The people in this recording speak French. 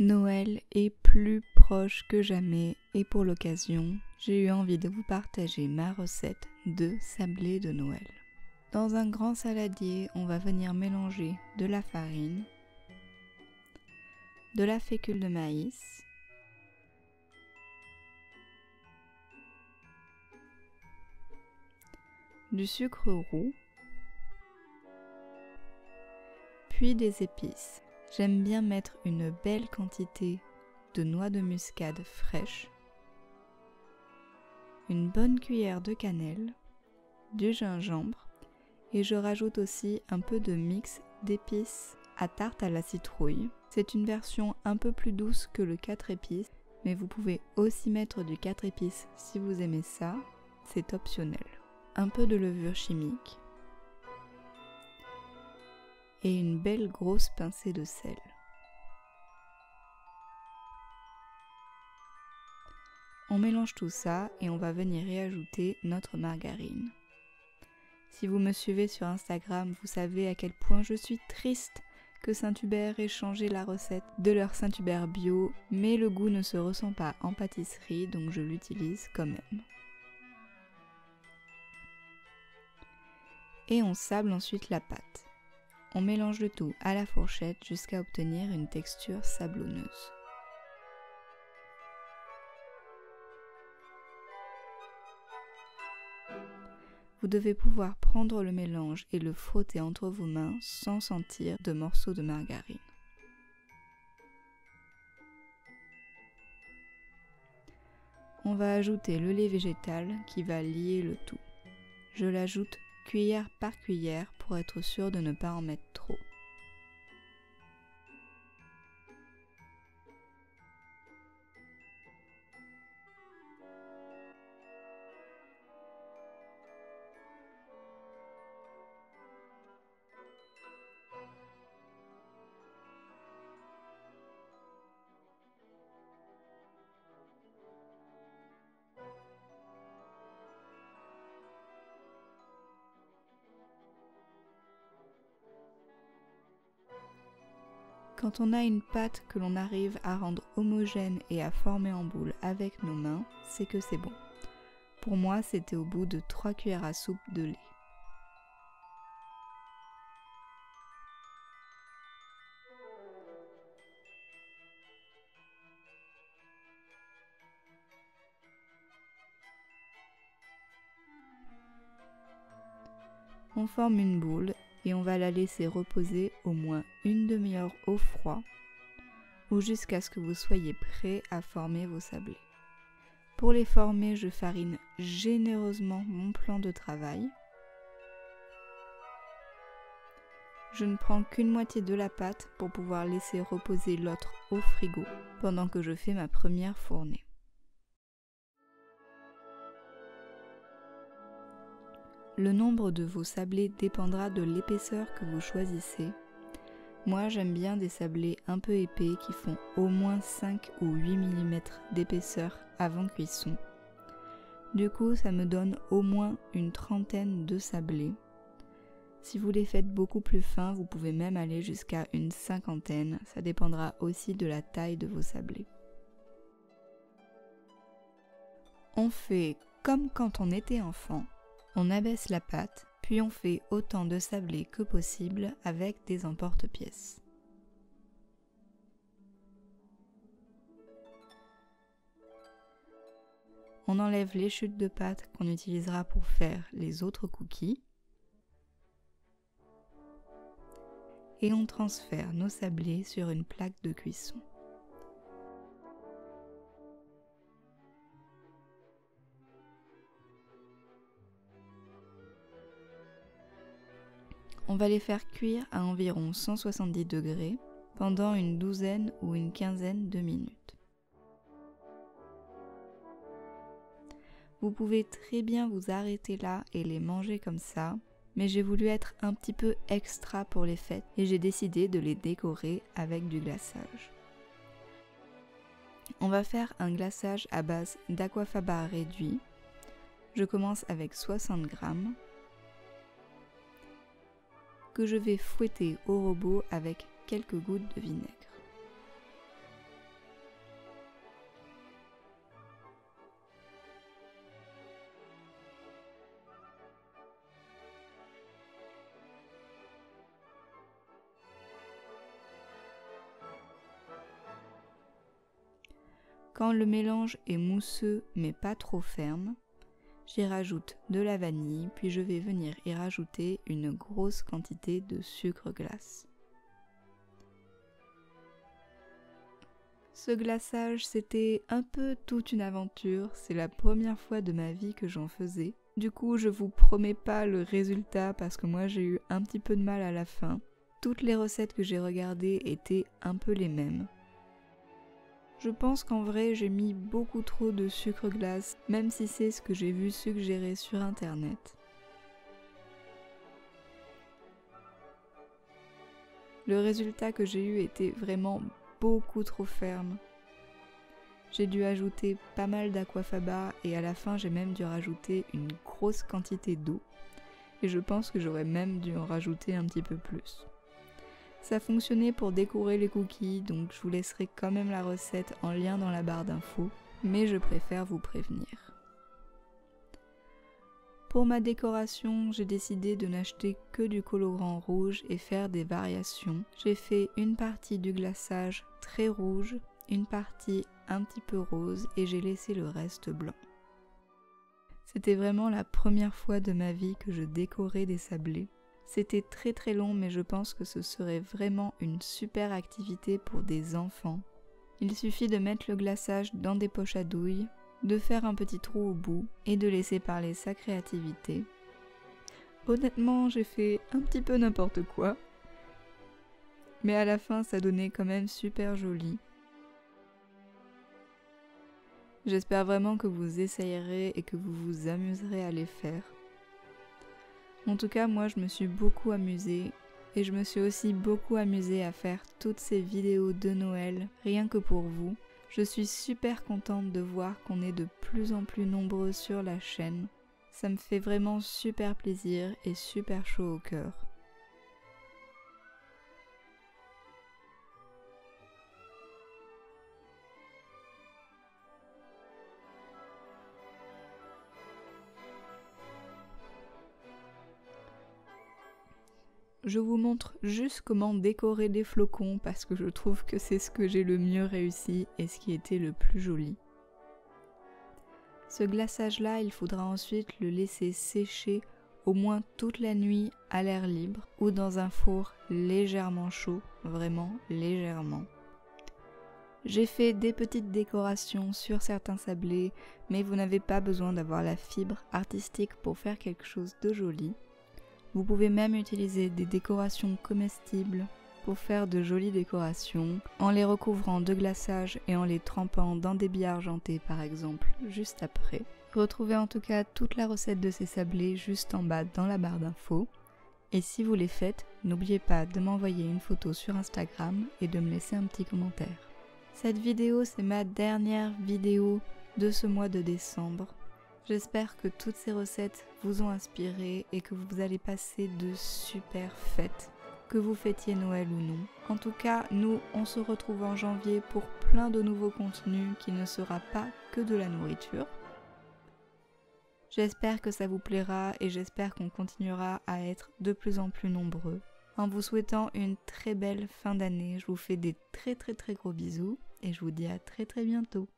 Noël est plus proche que jamais et pour l'occasion, j'ai eu envie de vous partager ma recette de sablé de Noël. Dans un grand saladier, on va venir mélanger de la farine, de la fécule de maïs, du sucre roux, puis des épices. J'aime bien mettre une belle quantité de noix de muscade fraîche, une bonne cuillère de cannelle, du gingembre et je rajoute aussi un peu de mix d'épices à tarte à la citrouille. C'est une version un peu plus douce que le 4 épices, mais vous pouvez aussi mettre du 4 épices si vous aimez ça, c'est optionnel. Un peu de levure chimique et une belle grosse pincée de sel. On mélange tout ça et on va venir y ajouter notre margarine. Si vous me suivez sur Instagram, vous savez à quel point je suis triste que Saint-Hubert ait changé la recette de leur Saint-Hubert bio, mais le goût ne se ressent pas en pâtisserie, donc je l'utilise quand même. Et on sable ensuite la pâte. On mélange le tout à la fourchette jusqu'à obtenir une texture sablonneuse. Vous devez pouvoir prendre le mélange et le frotter entre vos mains sans sentir de morceaux de margarine. On va ajouter le lait végétal qui va lier le tout. Je l'ajoute cuillère par cuillère pour être sûr de ne pas en mettre trop. Quand on a une pâte que l'on arrive à rendre homogène et à former en boule avec nos mains, c'est que c'est bon. Pour moi, c'était au bout de 3 cuillères à soupe de lait. On forme une boule et on va la laisser reposer au moins une demi-heure au froid ou jusqu'à ce que vous soyez prêt à former vos sablés. Pour les former, je farine généreusement mon plan de travail. Je ne prends qu'une moitié de la pâte pour pouvoir laisser reposer l'autre au frigo pendant que je fais ma première fournée. Le nombre de vos sablés dépendra de l'épaisseur que vous choisissez. Moi, j'aime bien des sablés un peu épais qui font au moins 5 ou 8 mm d'épaisseur avant cuisson. Du coup, ça me donne au moins une trentaine de sablés. Si vous les faites beaucoup plus fins, vous pouvez même aller jusqu'à une cinquantaine. Ça dépendra aussi de la taille de vos sablés. On fait comme quand on était enfant. On abaisse la pâte, puis on fait autant de sablés que possible avec des emporte-pièces. On enlève les chutes de pâte qu'on utilisera pour faire les autres cookies. Et on transfère nos sablés sur une plaque de cuisson. On va les faire cuire à environ 170 degrés pendant une douzaine ou une quinzaine de minutes. Vous pouvez très bien vous arrêter là et les manger comme ça, mais j'ai voulu être un petit peu extra pour les fêtes et j'ai décidé de les décorer avec du glaçage. On va faire un glaçage à base d'aquafaba réduit. Je commence avec 60 g que je vais fouetter au robot avec quelques gouttes de vinaigre. Quand le mélange est mousseux mais pas trop ferme, j'y rajoute de la vanille, puis je vais venir y rajouter une grosse quantité de sucre glace. Ce glaçage, c'était un peu toute une aventure, c'est la première fois de ma vie que j'en faisais. Du coup, je vous promets pas le résultat parce que moi j'ai eu un petit peu de mal à la fin. Toutes les recettes que j'ai regardées étaient un peu les mêmes. Je pense qu'en vrai, j'ai mis beaucoup trop de sucre glace, même si c'est ce que j'ai vu suggérer sur internet. Le résultat que j'ai eu était vraiment beaucoup trop ferme. J'ai dû ajouter pas mal d'aquafaba et à la fin j'ai même dû rajouter une grosse quantité d'eau. Et je pense que j'aurais même dû en rajouter un petit peu plus. Ça fonctionnait pour décorer les cookies, donc je vous laisserai quand même la recette en lien dans la barre d'infos, mais je préfère vous prévenir. Pour ma décoration, j'ai décidé de n'acheter que du colorant rouge et faire des variations. J'ai fait une partie du glaçage très rouge, une partie un petit peu rose et j'ai laissé le reste blanc. C'était vraiment la première fois de ma vie que je décorais des sablés. C'était très long mais je pense que ce serait vraiment une super activité pour des enfants. Il suffit de mettre le glaçage dans des poches à douille, de faire un petit trou au bout et de laisser parler sa créativité. Honnêtement, j'ai fait un petit peu n'importe quoi, mais à la fin ça donnait quand même super joli. J'espère vraiment que vous essayerez et que vous vous amuserez à les faire. En tout cas, moi je me suis beaucoup amusée et je me suis aussi beaucoup amusée à faire toutes ces vidéos de Noël rien que pour vous. Je suis super contente de voir qu'on est de plus en plus nombreux sur la chaîne. Ça me fait vraiment super plaisir et super chaud au cœur. Je vous montre juste comment décorer des flocons parce que je trouve que c'est ce que j'ai le mieux réussi et ce qui était le plus joli. Ce glaçage-là, il faudra ensuite le laisser sécher au moins toute la nuit à l'air libre ou dans un four légèrement chaud, vraiment légèrement. J'ai fait des petites décorations sur certains sablés, mais vous n'avez pas besoin d'avoir la fibre artistique pour faire quelque chose de joli. Vous pouvez même utiliser des décorations comestibles pour faire de jolies décorations, en les recouvrant de glaçage et en les trempant dans des billes argentées par exemple, juste après. Retrouvez en tout cas toute la recette de ces sablés juste en bas dans la barre d'infos. Et si vous les faites, n'oubliez pas de m'envoyer une photo sur Instagram et de me laisser un petit commentaire. Cette vidéo, c'est ma dernière vidéo de ce mois de décembre. J'espère que toutes ces recettes vous ont inspiré et que vous allez passer de super fêtes, que vous fêtiez Noël ou non. En tout cas, nous, on se retrouve en janvier pour plein de nouveaux contenus qui ne sera pas que de la nourriture. J'espère que ça vous plaira et j'espère qu'on continuera à être de plus en plus nombreux. En vous souhaitant une très belle fin d'année, je vous fais des très gros bisous et je vous dis à très bientôt.